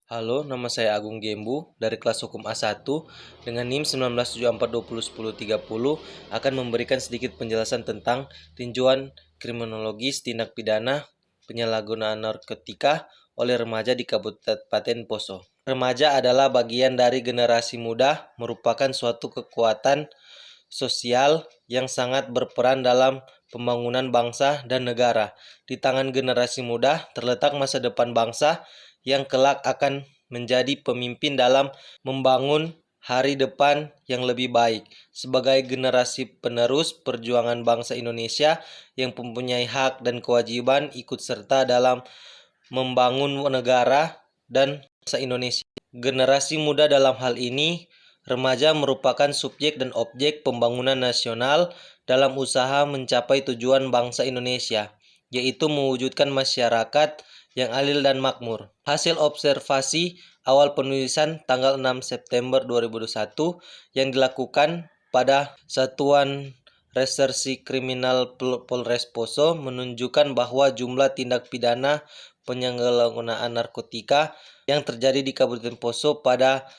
Halo, nama saya Agung Gembu dari kelas hukum A1 dengan NIM 1974201030 akan memberikan sedikit penjelasan tentang tinjauan kriminologis tindak pidana penyalahgunaan narkotika oleh remaja di Kabupaten Poso. Remaja adalah bagian dari generasi muda, merupakan suatu kekuatan sosial yang sangat berperan dalam pembangunan bangsa dan negara. Di tangan generasi muda terletak masa depan bangsa yang kelak akan menjadi pemimpin dalam membangun hari depan yang lebih baik. Sebagai generasi penerus perjuangan bangsa Indonesia yang mempunyai hak dan kewajiban ikut serta dalam membangun negara dan bangsa Indonesia. Generasi muda dalam hal ini, remaja merupakan subjek dan objek pembangunan nasional dalam usaha mencapai tujuan bangsa Indonesia, yaitu mewujudkan masyarakat yang adil dan makmur. Hasil observasi awal penulisan tanggal 6 September 2021 yang dilakukan pada Satuan Reserse Kriminal Polres Poso menunjukkan bahwa jumlah tindak pidana penyalahgunaan narkotika yang terjadi di Kabupaten Poso pada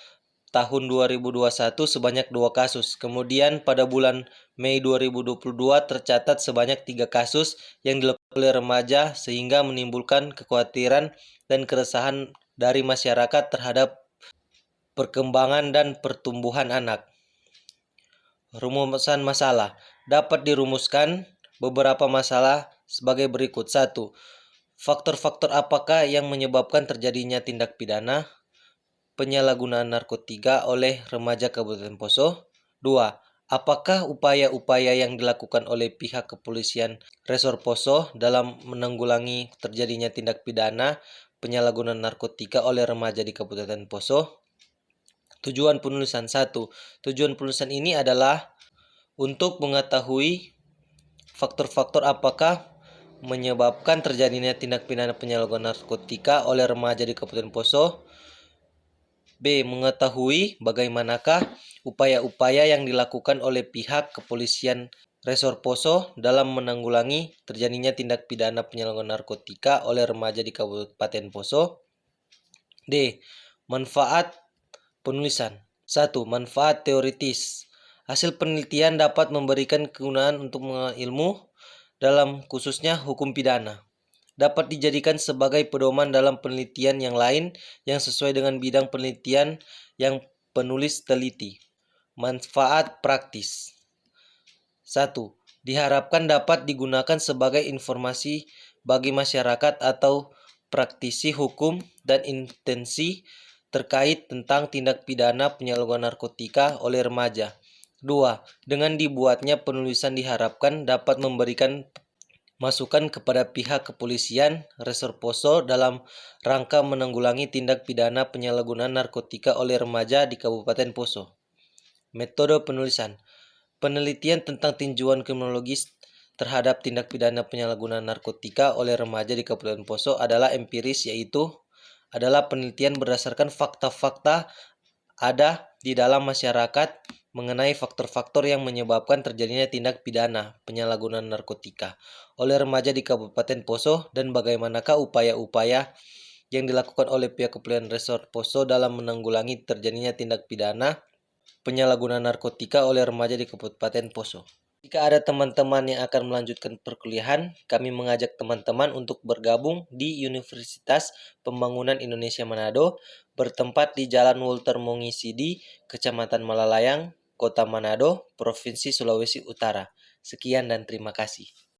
tahun 2021 sebanyak 2 kasus. Kemudian pada bulan Mei 2022 tercatat sebanyak 3 kasus yang dilakukan oleh remaja sehingga menimbulkan kekhawatiran dan keresahan dari masyarakat terhadap perkembangan dan pertumbuhan anak. Rumusan masalah dapat dirumuskan beberapa masalah sebagai berikut. 1. Faktor-faktor apakah yang menyebabkan terjadinya tindak pidana penyalahgunaan narkotika oleh remaja Kabupaten Poso? 2. Apakah upaya-upaya yang dilakukan oleh pihak kepolisian Resor Poso dalam menanggulangi terjadinya tindak pidana penyalahgunaan narkotika oleh remaja di Kabupaten Poso? Tujuan penulisan 1. Tujuan penulisan ini adalah untuk mengetahui faktor-faktor apakah menyebabkan terjadinya tindak pidana penyalahgunaan narkotika oleh remaja di Kabupaten Poso. B. Mengetahui bagaimanakah upaya-upaya yang dilakukan oleh pihak kepolisian Resor Poso dalam menanggulangi terjadinya tindak pidana penyalahgunaan narkotika oleh remaja di Kabupaten Poso. D. Manfaat penulisan. 1. Manfaat teoritis. Hasil penelitian dapat memberikan kegunaan untuk mengenal ilmu dalam khususnya hukum pidana. Dapat dijadikan sebagai pedoman dalam penelitian yang lain yang sesuai dengan bidang penelitian yang penulis teliti. Manfaat praktis. 1. Diharapkan dapat digunakan sebagai informasi bagi masyarakat atau praktisi hukum dan intensi terkait tentang tindak pidana penyalahgunaan narkotika oleh remaja. 2. Dengan dibuatnya penulisan diharapkan dapat memberikan masukan kepada pihak kepolisian Resor Poso dalam rangka menanggulangi tindak pidana penyalahgunaan narkotika oleh remaja di Kabupaten Poso. Metode penulisan. Penelitian tentang tinjauan kriminologis terhadap tindak pidana penyalahgunaan narkotika oleh remaja di Kabupaten Poso adalah empiris, yaitu adalah penelitian berdasarkan fakta-fakta ada di dalam masyarakat mengenai faktor-faktor yang menyebabkan terjadinya tindak pidana penyalahgunaan narkotika oleh remaja di Kabupaten Poso dan bagaimanakah upaya-upaya yang dilakukan oleh pihak kepolisian Resor Poso dalam menanggulangi terjadinya tindak pidana penyalahgunaan narkotika oleh remaja di Kabupaten Poso. Jika ada teman-teman yang akan melanjutkan perkuliahan, kami mengajak teman-teman untuk bergabung di Universitas Pembangunan Indonesia Manado, bertempat di Jalan Walter Mongisidi, Kecamatan Malalayang, Kota Manado, Provinsi Sulawesi Utara. Sekian dan terima kasih.